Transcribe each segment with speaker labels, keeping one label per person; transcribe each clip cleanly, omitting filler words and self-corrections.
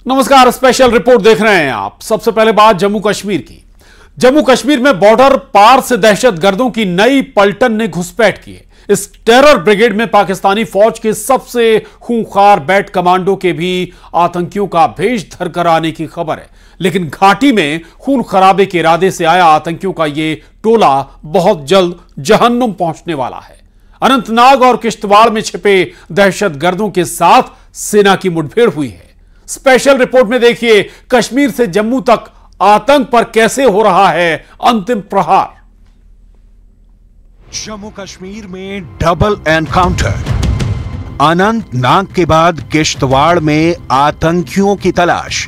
Speaker 1: नमस्कार, special report देख रहे हैं आप। सबसे पहले बात जम्मू कश्मीर की। जम्मू कश्मीर में बॉर्डर पार से दहशतगर्दों की नई पलटन ने घुसपैठ की है। इस टेरर ब्रिगेड में पाकिस्तानी फौज के सबसे खूंखार बैट कमांडो के भी आतंकियों का भेष धरकर आने की खबर है। लेकिन घाटी में खून खराबे के इरादे से आया आतंकियों का यह टोला बहुत जल्द जहन्नुम पहुंचने वाला है। अनंतनाग और किश्तवाड़ में छिपे दहशतगर्दों के साथ सेना की मुठभेड़ हुई है। स्पेशल रिपोर्ट में देखिए, कश्मीर से जम्मू तक आतंक पर कैसे हो रहा है अंतिम प्रहार।
Speaker 2: जम्मू कश्मीर में डबल एनकाउंटर। अनंतनाग के बाद किश्तवाड़ में आतंकियों की तलाश।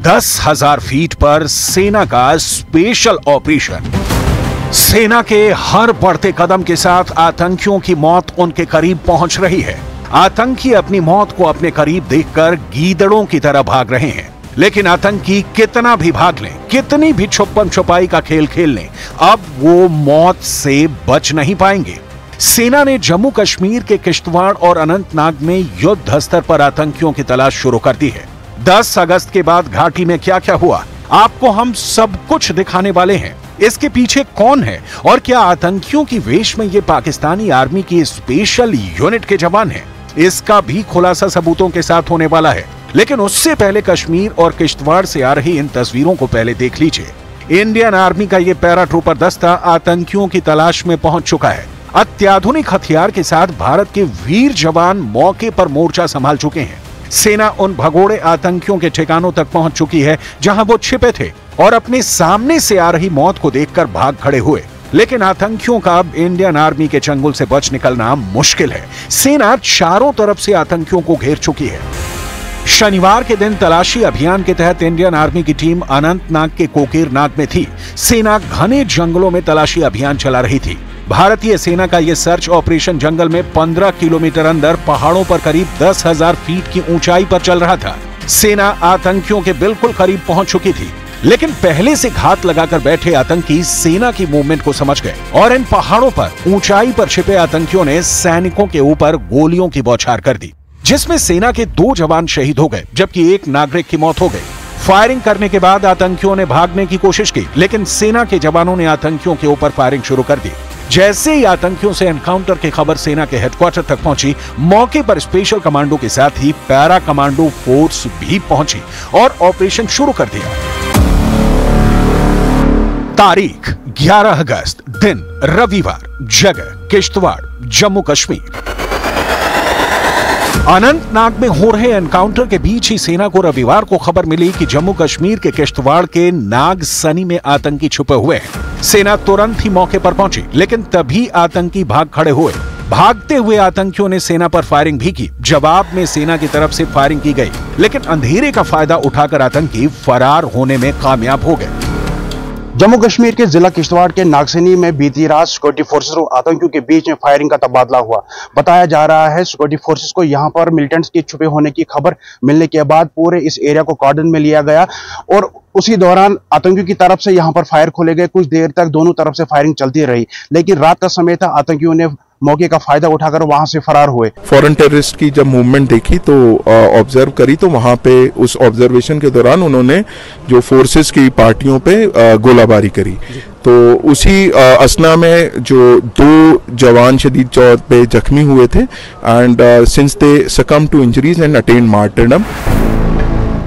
Speaker 2: 10,000 फीट पर सेना का स्पेशल ऑपरेशन। सेना के हर बढ़ते कदम के साथ आतंकियों की मौत उनके करीब पहुंच रही है। आतंकी अपनी मौत को अपने करीब देखकर गीदड़ों की तरह भाग रहे हैं। लेकिन आतंकी कितना भी भाग लें, कितनी भी छुपन छुपाई का खेल खेल लें, अब वो मौत से बच नहीं पाएंगे। सेना ने जम्मू कश्मीर के किश्तवाड़ और अनंतनाग में युद्ध स्तर पर आतंकियों की तलाश शुरू कर दी है। 10 अगस्त के बाद घाटी में क्या क्या हुआ, आपको हम सब कुछ दिखाने वाले हैं। इसके पीछे कौन है और क्या आतंकियों की वेश में ये पाकिस्तानी आर्मी की स्पेशल यूनिट के जवान हैं, इसका भी खुलासा सबूतों के साथ होने वाला है। लेकिन उससे पहले कश्मीर और किश्तवाड़ से आ रही इन तस्वीरों को पहले देख लीजिए। इंडियन आर्मी का ये पैराट्रूपर दस्ता आतंकियों की तलाश में पहुंच चुका है। अत्याधुनिक हथियार के साथ भारत के वीर जवान मौके पर मोर्चा संभाल चुके हैं। सेना उन भगोड़े आतंकियों के ठिकानों तक पहुंच चुकी है जहां वो छिपे थे और अपने सामने से आ रही मौत को देखकर भाग खड़े हुए। लेकिन आतंकियों का अब इंडियन आर्मी के चंगुल से बच निकलना मुश्किल है। सेना चारों तरफ से आतंकियों को घेर चुकी है। शनिवार के दिन तलाशी अभियान के तहत इंडियन आर्मी की टीम अनंतनाग के कोकेरनाग में थी। सेना घने जंगलों में तलाशी अभियान चला रही थी। भारतीय सेना का यह सर्च ऑपरेशन जंगल में 15 किलोमीटर अंदर पहाड़ों पर करीब 10,000 फीट की ऊंचाई पर चल रहा था। सेना आतंकियों के बिल्कुल करीब पहुंच चुकी थी। लेकिन पहले से घात लगाकर बैठे आतंकी सेना की मूवमेंट को समझ गए और इन पहाड़ों पर ऊंचाई पर छिपे आतंकियों ने सैनिकों के ऊपर गोलियों की बौछार कर दी, जिसमें सेना के 2 जवान शहीद हो गए जबकि 1 नागरिक की मौत हो गई। फायरिंग करने के बाद आतंकियों ने भागने की कोशिश की, लेकिन सेना के जवानों ने आतंकियों के ऊपर फायरिंग शुरू कर दी। जैसे ही आतंकियों से एनकाउंटर की खबर सेना के हेडक्वार्टर तक पहुंची, मौके पर स्पेशल कमांडो के साथ ही पैरा कमांडो फोर्स भी पहुंची और ऑपरेशन शुरू कर दिया। तारीख 11 अगस्त, दिन रविवार, जगह किश्तवाड़, जम्मू कश्मीर। अनंतनाग में हो रहे एनकाउंटर के बीच ही सेना को रविवार को खबर मिली कि जम्मू कश्मीर के किश्तवाड़ के नाग सनी में आतंकी छुपे हुए हैं। सेना तुरंत ही मौके पर पहुंची, लेकिन तभी आतंकी भाग खड़े हुए। भागते हुए आतंकियों ने सेना पर फायरिंग भी की। जवाब में सेना की तरफ से फायरिंग की गई, लेकिन अंधेरे का फायदा उठाकर आतंकी फरार होने में कामयाब हो गए।
Speaker 3: जम्मू कश्मीर के जिला किश्तवाड़ के नागसनी में बीती रात सिक्योरिटी फोर्सेस और आतंकियों के बीच में फायरिंग का तबादला हुआ। बताया जा रहा है सिक्योरिटी फोर्सेस को यहां पर मिलिटेंट्स के छुपे होने की खबर मिलने के बाद पूरे इस एरिया को कॉर्डन में लिया गया और उसी दौरान आतंकियों की तरफ से यहां पर फायर खोले गए। कुछ देर तक दोनों तरफ से फायरिंग चलती रही, लेकिन रात का समय था, आतंकियों ने मौके का फायदा उठाकर वहां से फरार हुए।
Speaker 4: फॉरेन टेररिस्ट की जब मूवमेंट देखी तो ऑब्जर्व करी, तो वहां पे उस ऑब्जर्वेशन के दौरान उन्होंने जो फोर्सेस की पार्टियों पे गोलाबारी करी। तो उसी असना में जो 2 जवान शदीद तौर पे जख्मी हुए थे and since they succumb to injuries and attain martyrdom.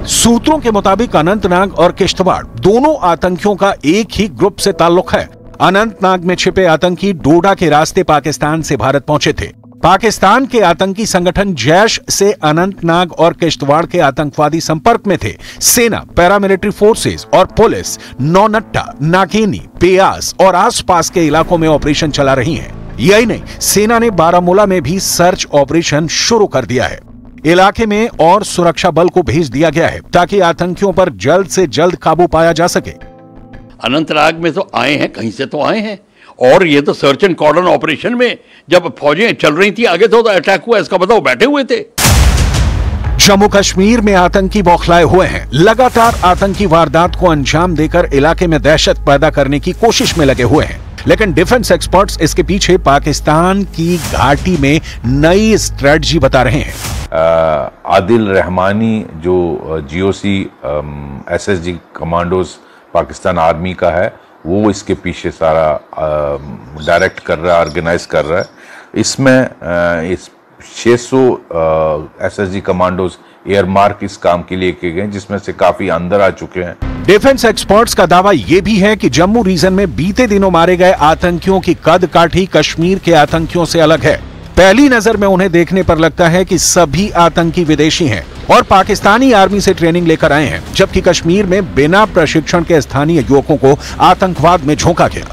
Speaker 2: सूत्रों के मुताबिक अनंतनाग और किश्तवाड़ दोनों आतंकियों का एक ही ग्रुप से ताल्लुक है। अनंतनाग में छिपे आतंकी डोडा के रास्ते पाकिस्तान से भारत पहुंचे थे। पाकिस्तान के आतंकी संगठन जैश से अनंतनाग और किश्तवाड़ के आतंकवादी संपर्क में थे। सेना, पैरामिलिट्री फोर्सेस और पुलिस नौनट्टा, नागेनी, पेयास और आसपास के इलाकों में ऑपरेशन चला रही है। यही नहीं, सेना ने बारामूला में भी सर्च ऑपरेशन शुरू कर दिया है। इलाके में और सुरक्षा बल को भेज दिया गया है ताकि आतंकियों पर जल्द से जल्द काबू पाया जा सके।
Speaker 5: अनंतनाग में तो आए हैं, कहीं से तो आए हैं, और ये तो सर्च एंड कॉर्डन ऑपरेशन में जब फौजें चल रही थी आगे तो अटैक हुआ, इसका बताओ बैठे हुए थे।
Speaker 2: जम्मू कश्मीर में आतंकी बौखलाए हुए हैं। लगातार आतंकी वारदात को अंजाम देकर इलाके में दहशत पैदा करने की कोशिश में लगे हुए हैं, लेकिन डिफेंस एक्सपर्ट्स इसके पीछे पाकिस्तान की घाटी में नई स्ट्रेटजी बता रहे हैं।
Speaker 6: आदिल रहमानी जो GOC SSG commandos Pakistan army का है, वो इसके पीछे सारा डायरेक्ट कर रहा है, ऑर्गेनाइज कर रहा है। इसमें इस 600 एसएसजी कमांडोज एयर मार्क इस काम के लिए किए गए, जिसमें से काफी अंदर आ चुके हैं।
Speaker 2: डिफेंस एक्सपर्ट्स का दावा यह भी है कि जम्मू रीजन में बीते दिनों मारे गए आतंकियों की कद काठी कश्मीर के आतंकियों से अलग है। पहली नजर में उन्हें देखने पर लगता है कि सभी आतंकी विदेशी हैं और पाकिस्तानी आर्मी से ट्रेनिंग लेकर आए हैं, जबकि कश्मीर में बिना प्रशिक्षण के स्थानीय युवकों को आतंकवाद में झोंका गया।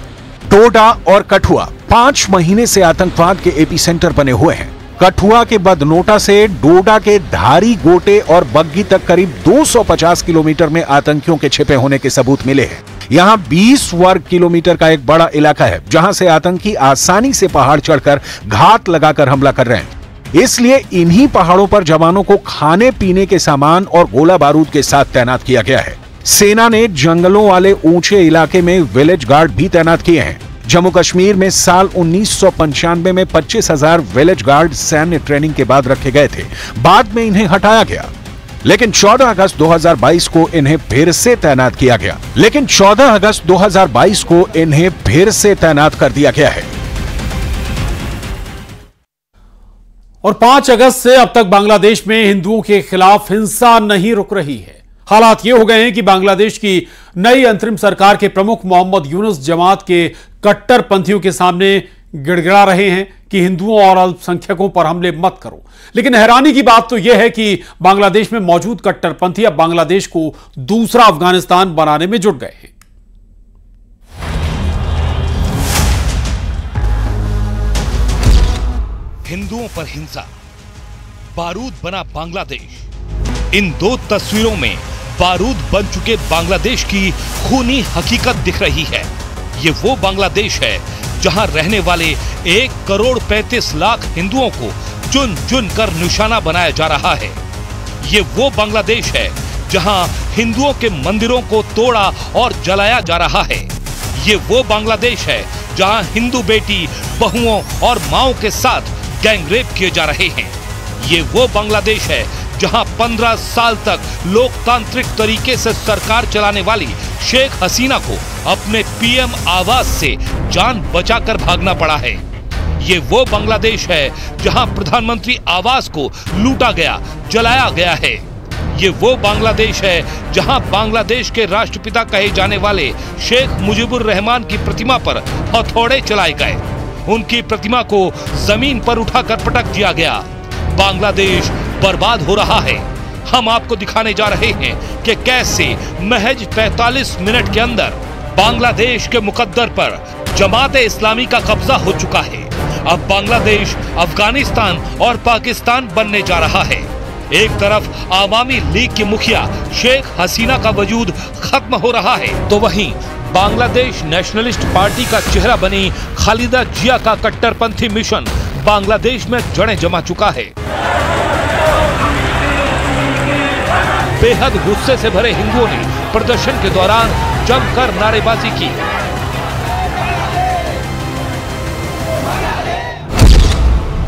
Speaker 2: डोडा और कठुआ 5 महीने से आतंकवाद के एपीसेंटर बने हुए हैं। कठुआ के बदनोटा से डोडा के धारी गोटे और बग्गी तक करीब 250 किलोमीटर में आतंकियों के छिपे होने के सबूत मिले हैं। यहाँ 20 वर्ग किलोमीटर का एक बड़ा इलाका है, जहां से आतंकी आसानी से पहाड़ चढ़कर घात लगाकर हमला कर रहे हैं। इसलिए इन्हीं पहाड़ों पर जवानों को खाने पीने के सामान और गोला बारूद के साथ तैनात किया गया है। सेना ने जंगलों वाले ऊंचे इलाके में विलेज गार्ड भी तैनात किए हैं। जम्मू कश्मीर में साल 1995 में 25,000 विलेज गार्ड सैन्य ट्रेनिंग के बाद रखे गए थे। बाद में इन्हें हटाया गया, लेकिन 14 अगस्त 2022 को इन्हें फिर से तैनात किया गया। कर दिया गया है।
Speaker 1: और 5 अगस्त से अब तक बांग्लादेश में हिंदुओं के खिलाफ हिंसा नहीं रुक रही है। हालात ये हो गए हैं कि बांग्लादेश की नई अंतरिम सरकार के प्रमुख मोहम्मद यूनुस जमात के कट्टरपंथियों के सामने गिड़गिड़ा रहे हैं कि हिंदुओं और अल्पसंख्यकों पर हमले मत करो। लेकिन हैरानी की बात तो यह है कि बांग्लादेश में मौजूद कट्टरपंथी अब बांग्लादेश को दूसरा अफगानिस्तान बनाने में जुट गए हैं।
Speaker 7: हिंदुओं पर हिंसा, बारूद बना बांग्लादेश। इन दो तस्वीरों में बारूद बन चुके बांग्लादेश की खूनी हकीकत दिख रही है। ये वो बांग्लादेश है जहां रहने वाले 1,35,00,000 हिंदुओं को चुन चुन कर निशाना बनाया जा रहा है। ये वो बांग्लादेश है जहां हिंदुओं के मंदिरों को तोड़ा और जलाया जा रहा है। ये वो बांग्लादेश है जहां हिंदू बेटी, बहुओं और माओं के साथ गैंगरेप किए जा रहे हैं। ये वो बांग्लादेश है जहां 15 साल तक लोकतांत्रिक तरीके से सरकार चलाने वाली शेख हसीना को अपने पीएम आवास से जान बचाकर भागना पड़ा है। ये वो बांग्लादेश है जहां प्रधानमंत्री आवास को लूटा गया, जलाया गया है। ये वो बांग्लादेश है जहां बांग्लादेश के राष्ट्रपिता कहे जाने वाले शेख मुजीबुर रहमान की प्रतिमा पर हथौड़े चलाए गए, उनकी प्रतिमा को जमीन पर उठाकर पटक दिया गया। बांग्लादेश बर्बाद हो रहा है। हम आपको दिखाने जा रहे हैं कि कैसे महज 45 मिनट के अंदर बांग्लादेश के मुकद्दर पर जमात-ए इस्लामी का कब्जा हो चुका है। अब बांग्लादेश अफगानिस्तान और पाकिस्तान बनने जा रहा है। एक तरफ आवामी लीग की मुखिया शेख हसीना का वजूद खत्म हो रहा है, तो वहीं बांग्लादेश नेशनलिस्ट पार्टी का चेहरा बनी खालिदा जिया का कट्टरपंथी मिशन बांग्लादेश में जड़ें जमा चुका है। बेहद गुस्से से भरे हिंदुओं ने प्रदर्शन के दौरान जमकर नारेबाजी की।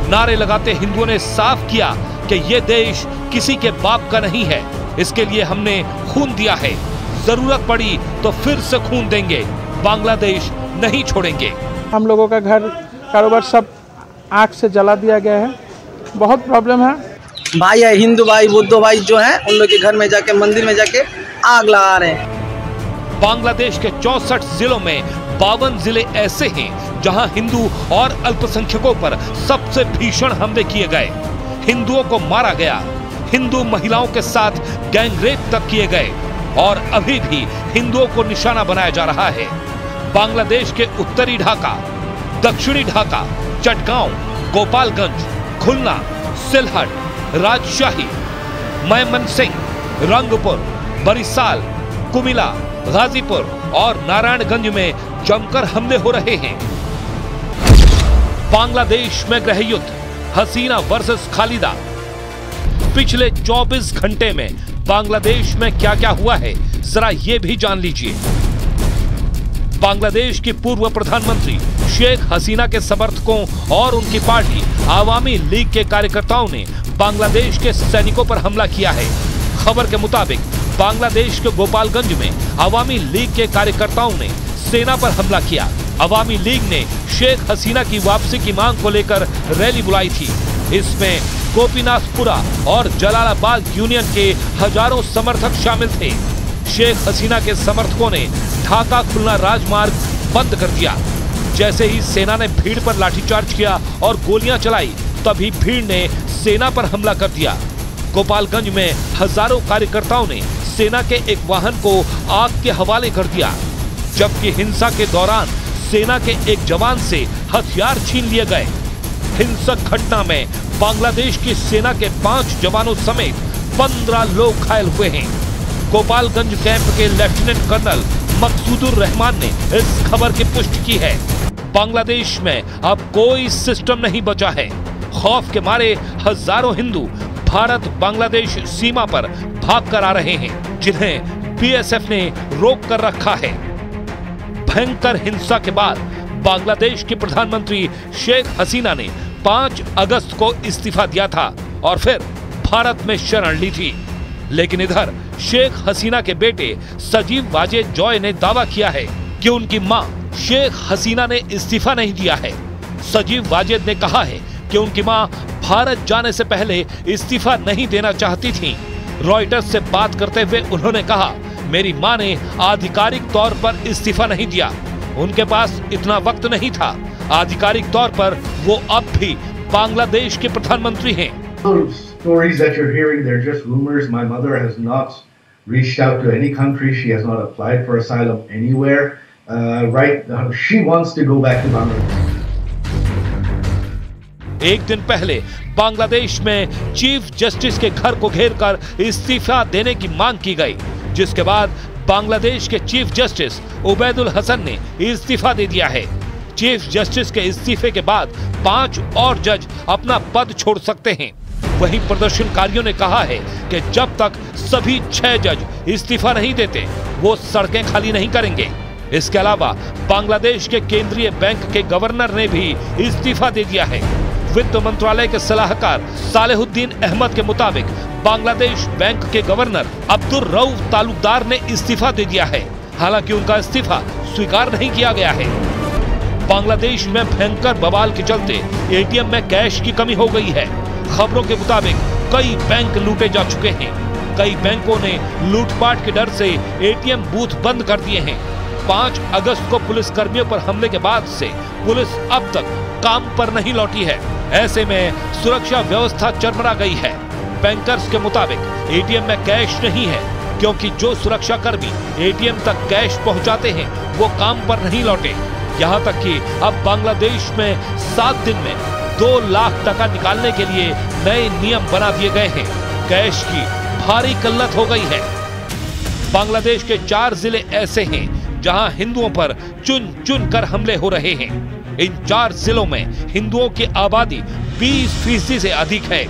Speaker 7: नारे लगाते हिंदुओं ने साफ किया कि यह देश किसी के बाप का नहीं है, इसके लिए हमने खून दिया है, जरूरत पड़ी तो फिर से खून देंगे, बांग्लादेश नहीं छोड़ेंगे।
Speaker 8: हम लोगों का घर कारोबार सब आग से जला दिया गया है, बहुत प्रॉब्लम है।
Speaker 9: भाई है, हिंदू भाई, बुद्ध भाई जो हैं, उन लोग के घर में जाके, मंदिर में जाके आग लगा रहे हैं।
Speaker 7: बांग्लादेश के 64 जिलों में 52 जिले ऐसे हैं जहां हिंदू और अल्पसंख्यकों पर सबसे भीषण हमले किए गए, हिंदुओं को मारा गया, हिंदू महिलाओं के साथ गैंगरेप तक किए गए और अभी भी हिंदुओं को निशाना बनाया जा रहा है। बांग्लादेश के उत्तरी ढाका, दक्षिणी ढाका, चटगांव, गोपालगंज, खुलना, सिलहट, राजशाही, मैमनसिंह, रंगपुर, बरिसाल, कुमिला, गाजीपुर और नारायणगंज में जमकर हमले हो रहे हैं। बांग्लादेश में गृह युद्ध, हसीना वर्सेस खालिदा। पिछले 24 घंटे में बांग्लादेश में क्या क्या हुआ है, जरा ये भी जान लीजिए। बांग्लादेश की पूर्व प्रधानमंत्री शेख हसीना के समर्थकों और उनकी पार्टी आवामी लीग के कार्यकर्ताओं ने बांग्लादेश के सैनिकों पर हमला किया है। खबर के मुताबिक बांग्लादेश के गोपालगंज में आवामी लीग के कार्यकर्ताओं ने सेना पर हमला किया। आवामी लीग ने शेख हसीना की वापसी की मांग को लेकर रैली बुलाई थी। इसमें गोपीनाथपुरा और जलालाबाद यूनियन के हजारों समर्थक शामिल थे। शेख हसीना के समर्थकों ने ढाका खुलना राजमार्ग बंद कर दिया। जैसे ही सेना ने भीड़ पर लाठीचार्ज किया और गोलियां चलाई, तभी भीड़ ने सेना पर हमला कर दिया। गोपालगंज में हजारों कार्यकर्ताओं ने सेना के एक वाहन को आग के हवाले कर दिया, जबकि हिंसा के दौरान सेना के एक जवान से हथियार छीन लिए गए। हिंसक घटना में बांग्लादेश की सेना के 5 जवानों समेत 15 लोग घायल हुए हैं। गोपालगंज कैंप के लेफ्टिनेंट कर्नल मकसूदुर रहमान ने इस खबर की पुष्टि की है। बांग्लादेश में अब कोई सिस्टम नहीं बचा है। खौफ के मारे हजारों हिंदू भारत बांग्लादेश सीमा पर भाग कर आ रहे हैं, जिन्हें बीएसएफ ने रोक कर रखा है। भयंकर हिंसा के बाद बांग्लादेश के प्रधानमंत्री शेख हसीना ने 5 अगस्त को इस्तीफा दिया था और फिर भारत में शरण ली थी। लेकिन इधर शेख हसीना के बेटे सजीव वाजेद जॉय ने दावा किया है कि उनकी मां शेख हसीना ने इस्तीफा नहीं दिया है। सजीव वाजेद ने कहा है कि उनकी मां भारत जाने से पहले इस्तीफा नहीं देना चाहती थी। रॉयटर्स से बात करते हुए उन्होंने कहा, मेरी मां ने आधिकारिक तौर पर इस्तीफा नहीं दिया, उनके पास इतना वक्त नहीं था। आधिकारिक तौर पर वो अब भी बांग्लादेश के प्रधानमंत्री हैं।
Speaker 10: Stories that you're hearing, they're just rumors. My mother has not reached out to any country. She has not applied for asylum anywhere. She wants to go back to Bangladesh.
Speaker 7: एक दिन पहले बांग्लादेश में चीफ जस्टिस के घर को घेरकर इस्तीफा देने की मांग की गई, जिसके बाद बांग्लादेश के चीफ जस्टिस उबैदुल हसन ने इस्तीफा दे दिया है। चीफ जस्टिस के इस्तीफे के बाद 5 और जज अपना पद छोड़ सकते हैं। वहीं प्रदर्शनकारियों ने कहा है कि जब तक सभी 6 जज इस्तीफा नहीं देते, वो सड़कें खाली नहीं करेंगे। इसके अलावा बांग्लादेश के केंद्रीय बैंक के गवर्नर ने भी इस्तीफा दे दिया है। वित्त मंत्रालय के सलाहकार सालेहुद्दीन अहमद के मुताबिक बांग्लादेश बैंक के गवर्नर अब्दुल रऊफ तालुकदार ने इस्तीफा दे दिया है। हालांकि उनका इस्तीफा स्वीकार नहीं किया गया है। बांग्लादेश में भयंकर बवाल के चलते एटीएम में कैश की कमी हो गई है। खबरों के मुताबिक कई बैंक लूटे जा चुके हैं। कई बैंकों ने लूटपाट के डर से एटीएम बूथ बंद कर दिए हैं। 5 अगस्त को पुलिस कर्मियों पर हमले के बाद से पुलिस अब तक काम पर नहीं लौटी है। ऐसे में सुरक्षा व्यवस्था चरमरा गई है। बैंकर्स के मुताबिक एटीएम में कैश नहीं है, क्योंकि जो सुरक्षा कर्मी एटीएम तक कैश पहुंचाते हैं वो काम पर नहीं लौटे। यहाँ तक कि अब बांग्लादेश में 7 दिन में 2 लाख टका निकालने के लिए नए नियम बना दिए गए हैं। कैश की भारी किल्लत हो गई है। बांग्लादेश के 4 जिले ऐसे हैं जहां हिंदुओं पर चुन चुन कर हमले हो रहे हैं। इन 4 जिलों में हिंदुओं की आबादी 20% से अधिक है।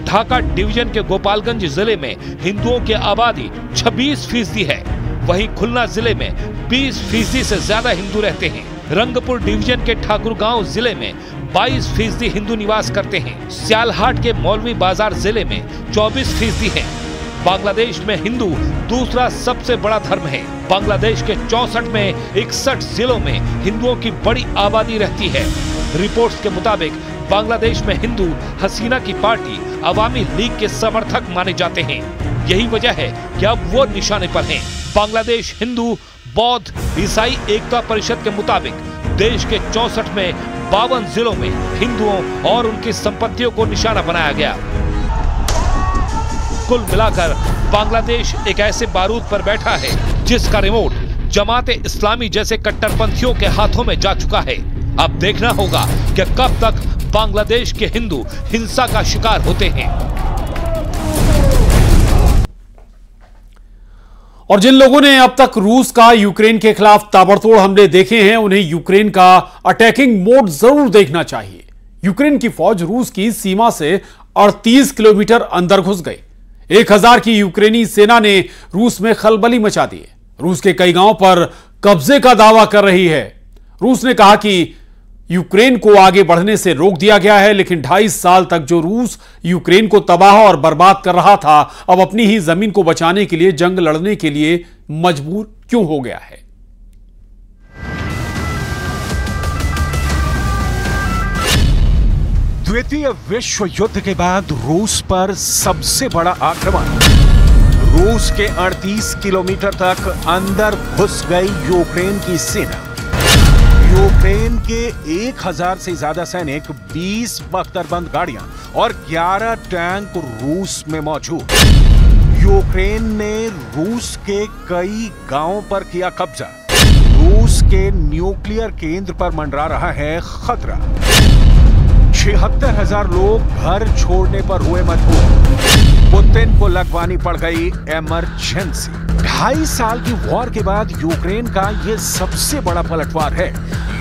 Speaker 7: ढाका डिवीजन के गोपालगंज जिले में हिंदुओं की आबादी 26% है। वहीं खुलना जिले में 20% से ज्यादा हिंदू रहते हैं। रंगपुर डिवीजन के ठाकुरगांव जिले में 22% हिंदू निवास करते हैं। सियालहाट के मौलवी बाजार जिले में 24% है। बांग्लादेश में हिंदू दूसरा सबसे बड़ा धर्म है। बांग्लादेश के 64 में 61 जिलों में हिंदुओं की बड़ी आबादी रहती है। रिपोर्ट्स के मुताबिक बांग्लादेश में हिंदू हसीना की पार्टी अवामी लीग के समर्थक माने जाते हैं। यही वजह है कि अब वो निशाने पर हैं। बांग्लादेश हिंदू बौद्ध ईसाई एकता परिषद के मुताबिक देश के 64 में 52 जिलों में हिंदुओं और उनकी संपत्तियों को निशाना बनाया गया। कुल मिलाकर बांग्लादेश एक ऐसे बारूद पर बैठा है जिसका रिमोट जमात इस्लामी जैसे कट्टरपंथियों के हाथों में जा चुका है। अब देखना होगा कि कब तक बांग्लादेश के हिंदू हिंसा का शिकार होते हैं।
Speaker 1: और जिन लोगों ने अब तक रूस का यूक्रेन के खिलाफ ताबड़तोड़ हमले देखे हैं, उन्हें यूक्रेन का अटैकिंग मोड जरूर देखना चाहिए। यूक्रेन की फौज रूस की सीमा से और 30 किलोमीटर अंदर घुस गए। 1000 की यूक्रेनी सेना ने रूस में खलबली मचा दी है। रूस के कई गांवों पर कब्जे का दावा कर रही है। रूस ने कहा कि यूक्रेन को आगे बढ़ने से रोक दिया गया है, लेकिन 2.5 साल तक जो रूस यूक्रेन को तबाह और बर्बाद कर रहा था, अब अपनी ही जमीन को बचाने के लिए जंग लड़ने के लिए मजबूर क्यों हो गया है?
Speaker 2: द्वितीय विश्व युद्ध के बाद रूस पर सबसे बड़ा आक्रमण। रूस के 38 किलोमीटर तक अंदर घुस गई यूक्रेन की सेना। यूक्रेन के 1000 से ज्यादा सैनिक, 20 बख्तरबंद गाड़ियां और 11 टैंक रूस में मौजूद। यूक्रेन ने रूस के कई गांवों पर किया कब्जा। रूस के न्यूक्लियर केंद्र पर मंडरा रहा है खतरा। 76,000 लोग घर छोड़ने पर हुए मजबूर। पुतिन को लगवानी पड़ गई इमरजेंसी। 2.5 साल की वॉर के बाद यूक्रेन का यह सबसे बड़ा पलटवार है।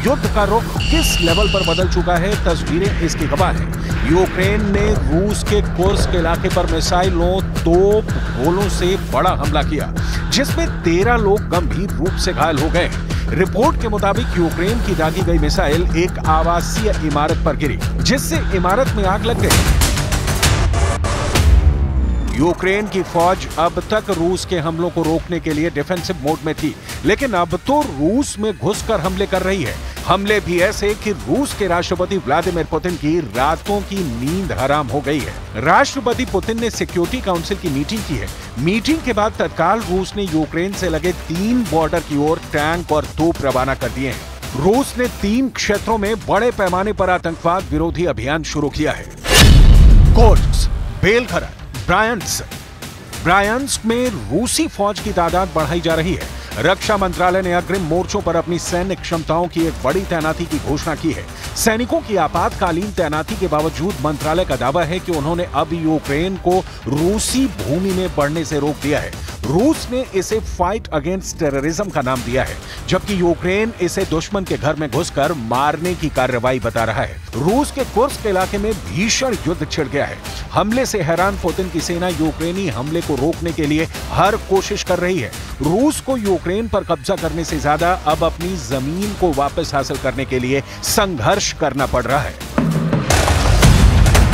Speaker 2: युद्ध का रुख किस लेवल पर बदल चुका है, तस्वीरें इसकी गवाह हैं। यूक्रेन ने रूस के कुर्स्क इलाके पर मिसाइलों, तोप, गोलों से बड़ा हमला किया, जिसमें 13 लोग गंभीर रूप से घायल हो गए। रिपोर्ट के मुताबिक यूक्रेन की दागी गई मिसाइल एक आवासीय इमारत पर गिरी, जिससे इमारत में आग लग गई। यूक्रेन की फौज अब तक रूस के हमलों को रोकने के लिए डिफेंसिव मोड में थी, लेकिन अब तो रूस में घुसकर हमले कर रही है। हमले भी ऐसे कि रूस के राष्ट्रपति व्लादिमीर पुतिन की रातों की नींद हराम हो गई है। राष्ट्रपति पुतिन ने सिक्योरिटी काउंसिल की मीटिंग की है। मीटिंग के बाद तत्काल रूस ने यूक्रेन से लगे 3 बॉर्डर की ओर टैंक और तोप रवाना कर दिए हैं। रूस ने 3 क्षेत्रों में बड़े पैमाने पर आतंकवाद विरोधी अभियान शुरू किया है। कोर्स्क, बेलगोराद, ब्रायांस्क में रूसी फौज की तादाद बढ़ाई जा रही है। रक्षा मंत्रालय ने अग्रिम मोर्चों पर अपनी सैन्य क्षमताओं की एक बड़ी तैनाती की घोषणा की है। सैनिकों की आपातकालीन तैनाती के बावजूद मंत्रालय का दावा है कि उन्होंने अब यूक्रेन को रूसी भूमि में बढ़ने से रोक दिया है। रूस ने इसे फाइट अगेंस्ट टेररिज्म का नाम दिया है, जबकि यूक्रेन इसे दुश्मन के घर में घुसकर मारने की कार्रवाई बता रहा है। रूस के कुर्स्क इलाके में भीषण युद्ध छिड़ गया है। हमले से हैरान पुतिन की सेना यूक्रेनी हमले को रोकने के लिए हर कोशिश कर रही है। रूस को यूक्रेन पर कब्जा करने से ज्यादा अब अपनी जमीन को वापस हासिल करने के लिए संघर्ष करना पड़ रहा है।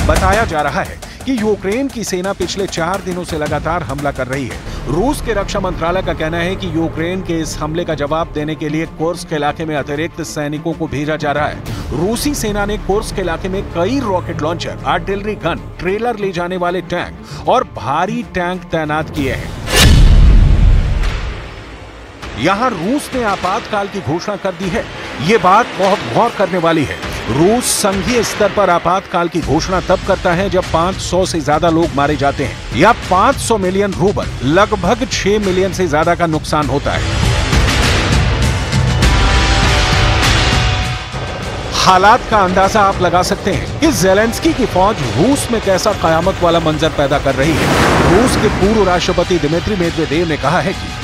Speaker 2: बताया जा रहा है कि यूक्रेन की सेना पिछले 4 दिनों से लगातार हमला कर रही है। रूस के रक्षा मंत्रालय का कहना है कि यूक्रेन के इस हमले का जवाब देने के लिए कुर्स्क इलाके में अतिरिक्त सैनिकों को भेजा जा रहा है। रूसी सेना ने कुर्स्क इलाके में कई rocket launcher, artillery gun, trailer ले जाने वाले टैंक और भारी टैंक तैनात किए हैं। यहां रूस ने आपातकाल की घोषणा कर दी है। ये बात बहुत गौर करने वाली है। रूस संघीय स्तर पर आपातकाल की घोषणा तब करता है जब 500 से ज्यादा लोग मारे जाते हैं या 500 मिलियन रूबल, लगभग 6 मिलियन से ज्यादा का नुकसान होता है। हालात का अंदाजा आप लगा सकते हैं कि ज़ेलेंस्की की फौज रूस में कैसा कयामत वाला मंजर पैदा कर रही है। रूस के पूर्व राष्ट्रपति दिमित्री मेदवेदेव ने कहा है कि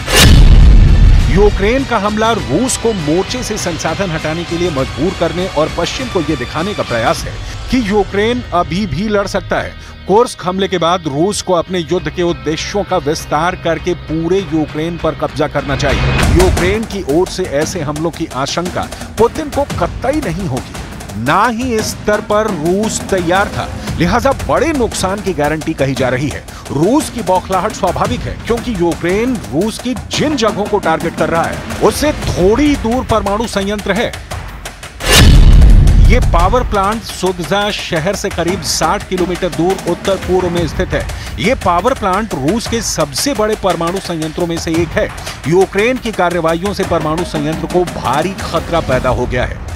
Speaker 2: यूक्रेन का हमला रूस को मोर्चे से संसाधन हटाने के लिए मजबूर करने और पश्चिम को यह दिखाने का प्रयास है कि यूक्रेन अभी भी लड़ सकता है। कुर्स्क हमले के बाद रूस को अपने युद्ध के उद्देश्यों का विस्तार करके पूरे यूक्रेन पर कब्जा करना चाहिए। यूक्रेन की ओर से ऐसे हमलों की आशंका पुतिन को कतई नहीं होगी। ना ही इस स्तर पर रूस तैयार था, लिहाजा बड़े नुकसान की गारंटी कही जा रही है। रूस की बौखलाहट स्वाभाविक है, क्योंकि यूक्रेन रूस की जिन जगहों को टारगेट कर रहा है उससे थोड़ी दूर परमाणु संयंत्र है। ये पावर प्लांट सुदजा शहर से करीब 60 किलोमीटर दूर उत्तर पूर्व में स्थित है। ये पावर प्लांट रूस के सबसे बड़े परमाणु संयंत्रों में से एक है। यूक्रेन की कार्रवाइयों से परमाणु संयंत्र को भारी खतरा पैदा हो गया है।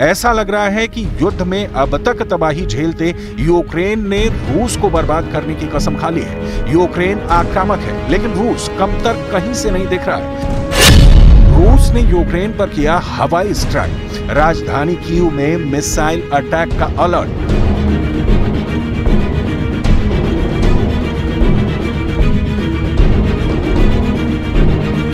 Speaker 2: ऐसा लग रहा है कि युद्ध में अब तक तबाही झेलते यूक्रेन ने रूस को बर्बाद करने की कसम खा ली है। यूक्रेन आक्रामक है, लेकिन रूस कमतर कहीं से नहीं दिख रहा है। रूस ने यूक्रेन पर किया हवाई स्ट्राइक, राजधानी कीव में मिसाइल अटैक का अलर्ट।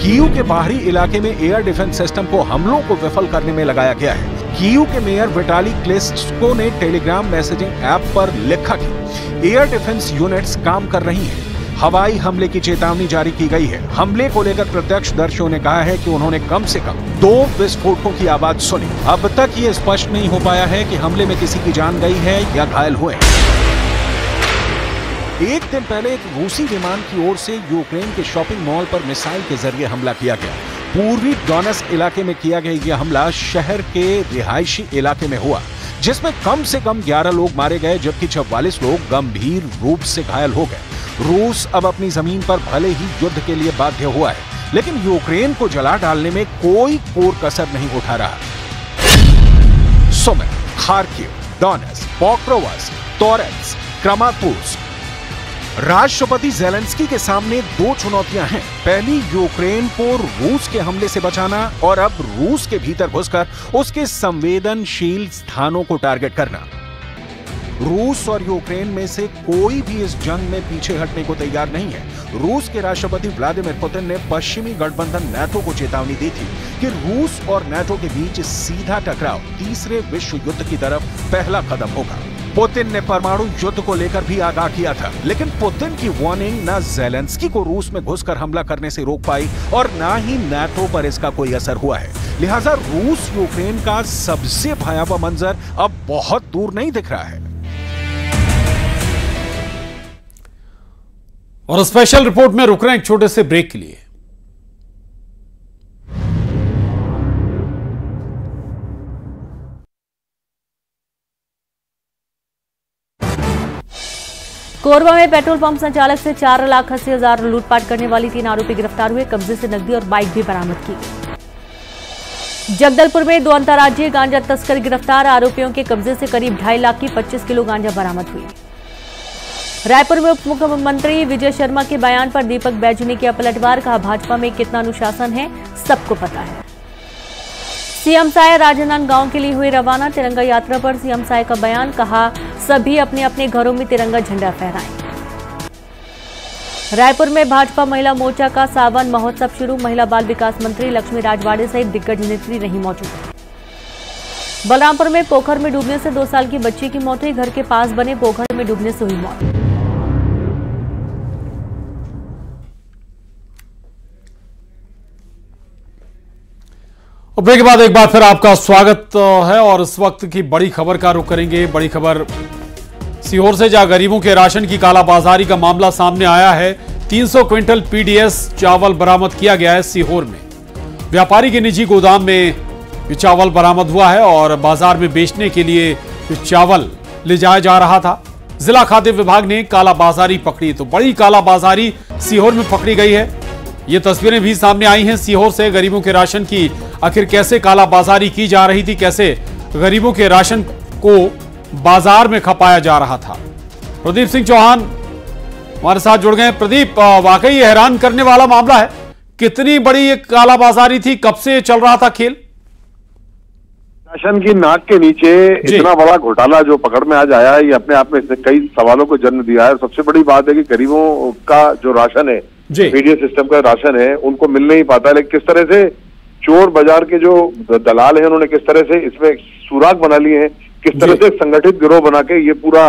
Speaker 2: कीव के बाहरी इलाके में एयर डिफेंस सिस्टम को हमलों को विफल करने में लगाया गया है। कीव के मेयर विटाली क्लिस्टको ने टेलीग्राम मैसेजिंग ऐप पर लिखा कि एयर डिफेंस यूनिट्स काम कर रही हैं। हवाई हमले की चेतावनी जारी की गई है। हमले को लेकर प्रत्यक्षदर्शियों ने कहा है कि उन्होंने कम से कम 2 विस्फोटकों की आवाज सुनी। अब तक ये स्पष्ट नहीं हो पाया है कि हमले में किसी की जान गई है या घायल हुए। एक दिन पहले एक रूसी विमान की ओर से यूक्रेन के शॉपिंग मॉल पर मिसाइल के जरिए हमला किया गया। पूर्वी डोनेट्स्क इलाके में किया गया यह हमला शहर के रिहायशी इलाके में हुआ, जिसमें कम से कम 11 लोग मारे गए, जबकि 44 लोग गंभीर रूप से घायल हो गए। रूस अब अपनी जमीन पर भले ही युद्ध के लिए बाध्य हुआ है, लेकिन यूक्रेन को जला डालने में कोई कोर कसर नहीं उठा रहा। Sumy, Kharkiv, Donetsk, Pokrovsk, Toretsk, Kramatorsk. राष्ट्रपति ज़ेलेंस्की के सामने 2 चुनौतियां हैं। पहली, यूक्रेन को रूस के हमले से बचाना, और अब रूस के भीतर घुसकर उसके संवेदनशील स्थानों को टारगेट करना। रूस और यूक्रेन में से कोई भी इस जंग में पीछे हटने को तैयार नहीं है। रूस के राष्ट्रपति व्लादिमीर पुतिन ने पश्चिमी गठबंधन नाटो को चेतावनी दी थी कि रूस और नाटो के बीच सीधा टकराव तीसरे विश्व युद्ध की तरफ पहला कदम होगा। पुतिन ने परमाणु युद्ध को लेकर भी आगाह किया था, लेकिन पुतिन की वार्निंग न ज़ेलेंस्की को रूस में घुसकर हमला करने से रोक पाई और न ही नाटो पर इसका कोई असर हुआ है। लिहाजा रूस यूक्रेन का सबसे भयावह मंजर अब बहुत दूर नहीं दिख रहा है।
Speaker 1: और स्पेशल रिपोर्ट में रुक रहे हैं एक छोटे से ब्रेक के लिए।
Speaker 11: कोरबा में पेट्रोल पंप संचालक से 4,80,000 लूटपाट करने वाली 3 आरोपी गिरफ्तार हुए। कब्जे से नकदी और बाइक भी बरामद की। जगदलपुर में 2 अंतर्राज्यीय गांजा तस्कर गिरफ्तार। आरोपियों के कब्जे से करीब 2.5 लाख की 25 किलो गांजा बरामद हुई। रायपुर में उप मुख्यमंत्री विजय शर्मा के बयान पर दीपक बैजू ने किया पलटवार। कहा, भाजपा में कितना अनुशासन है सबको पता है। सीएम साय राजनांदगांव के लिए हुए रवाना। तिरंगा यात्रा पर सीएम साय का बयान। कहा, सभी अपने अपने घरों में तिरंगा झंडा फहराएं। रायपुर में भाजपा महिला मोर्चा का सावन महोत्सव शुरू। महिला बाल विकास मंत्री लक्ष्मी राजवाड़े सहित दिग्गज नेत्री रही मौजूद। बलरामपुर में पोखर में डूबने से 2 साल की बच्ची की मौत हुई। घर के पास बने पोखर में डूबने से हुई मौत।
Speaker 1: ब्रेक के बाद एक बार फिर आपका स्वागत है और इस वक्त की बड़ी खबर का रुख करेंगे। बड़ी खबर सीहोर से, जहां गरीबों के राशन की कालाबाजारी का मामला सामने आया है। 300 क्विंटल पीडीएस चावल बरामद किया गया है सीहोर में। व्यापारी के निजी गोदाम में ये चावल बरामद हुआ है और बाजार में बेचने के लिए ये चावल ले जाया जा रहा था। जिला खाद्य विभाग ने कालाबाजारी पकड़ी, तो बड़ी कालाबाजारी सीहोर में पकड़ी गई है। ये तस्वीरें भी सामने आई हैं सीहोर से। गरीबों के राशन की आखिर कैसे कालाबाजारी की जा रही थी, कैसे गरीबों के राशन को बाजार में खपाया जा रहा था। प्रदीप सिंह चौहान हमारे साथ जुड़ गए। प्रदीप, वाकई हैरान करने वाला मामला है। कितनी बड़ी ये कालाबाजारी थी, कब से चल रहा था खेल?
Speaker 12: राशन की नाक के नीचे इतना बड़ा घोटाला जो पकड़ में आज आया है, ये अपने आप में कई सवालों को जन्म दिया है। सबसे बड़ी बात है कि गरीबों का जो राशन है, पीडीएस सिस्टम का राशन है, उनको मिल नहीं पाता है। लेकिन किस तरह से चोर बाजार के जो दलाल हैं, उन्होंने किस तरह से इसमें सुराग बना लिए हैं, किस तरह से संगठित गिरोह बना के ये पूरा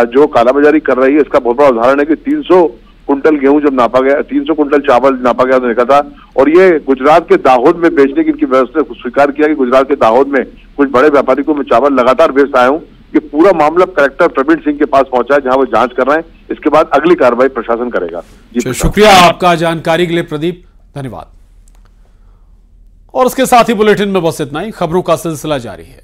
Speaker 12: जो कालाबाजारी कर रही है, इसका बहुत बड़ा उदाहरण है कि 300 कुंटल गेहूं जब नापा गया, 300 कुंटल चावल नापा गया तो निकला था। और ये गुजरात के दाहोद में बेचने की इनकी व्यवस्था स्वीकार किया कि गुजरात के दाहोद में कुछ बड़े व्यापारी को मैं चावल लगातार बेचता आया हूँ। ये पूरा मामला कलेक्टर प्रवीण सिंह के पास पहुंचा है, जहां वो जांच कर रहे हैं। इसके बाद अगली कार्रवाई प्रशासन करेगा।
Speaker 1: जी, शुक्रिया आपका जानकारी के लिए प्रदीप, धन्यवाद। और उसके साथ ही बुलेटिन में बस इतना ही। खबरों का सिलसिला जारी है।